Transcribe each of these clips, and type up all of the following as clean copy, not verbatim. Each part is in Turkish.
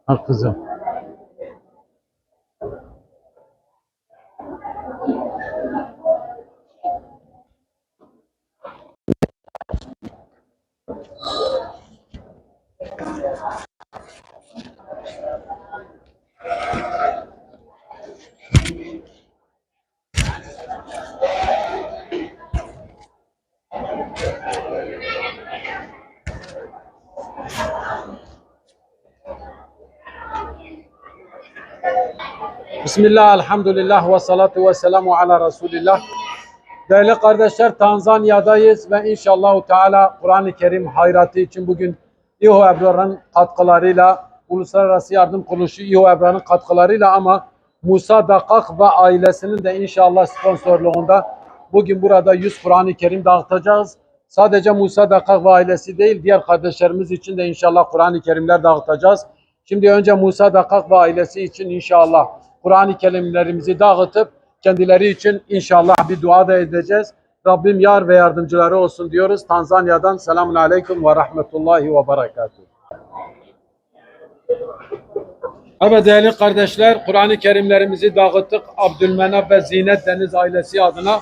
Al kızım. Bismillah, elhamdülillah ve salatu ve selamu ala Resulillah. Değerli kardeşler, Tanzanya'dayız ve inşallahu Teala Kur'an-ı Kerim hayratı için bugün İHO Ebrar'ın katkılarıyla, Uluslararası Yardım Kuruluşu İHO Ebrar'ın katkılarıyla ama Musa Dakak ve ailesinin de inşallah sponsorluğunda bugün burada 100 Kur'an-ı Kerim dağıtacağız. Sadece Musa Dakak ve ailesi değil, diğer kardeşlerimiz için de inşallah Kur'an-ı Kerimler dağıtacağız. Şimdi önce Musa Dakak ve ailesi için inşallah Kur'an-ı Kerimlerimizi dağıtıp kendileri için inşallah bir dua da edeceğiz. Rabbim yar ve yardımcıları olsun diyoruz. Tanzanya'dan selamun aleyküm ve rahmetullahi ve berekatuhu. Evet değerli kardeşler, Kur'an-ı Kerimlerimizi dağıttık. Abdülmenap ve Zinet Deniz ailesi adına.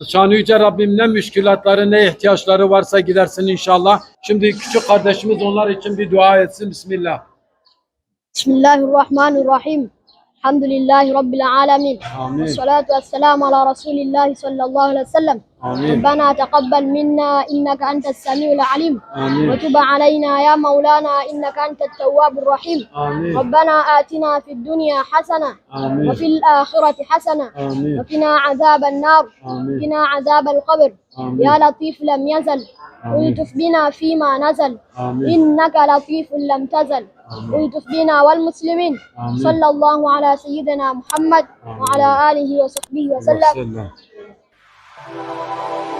Şanı Yüce Rabbim ne müşkülatları ne ihtiyaçları varsa gidersin inşallah. Şimdi küçük kardeşimiz onlar için bir dua etsin. Bismillah. Bismillahirrahmanirrahim. Elhamdülillahi Rabbil alemin. Amin. Esselatu vesselamu ala Resulillahi sallallahu aleyhi ve sellem. Amin. Rabbena teqabbel minna inneke entes semi'ul alim. Amin. Ve tub aleyna ya Mevlana inneke entet tevvabur rahim. Amin. Rabbena atina fid dunya hasene Amin. ve fil ahireti hasene Amin. ve qina azaben nar Amin. qina azabel kabr. Amin. Ya latif lem yezel. Amin. Ultuf bina fima nazel. Amin. İnneke latifun lem tezel. Ultuf bina vel muslimin. Amin. Sallallahu ala seyyidina Muhammed ve ala alihi ve sahbihi ve sellem. Allah'a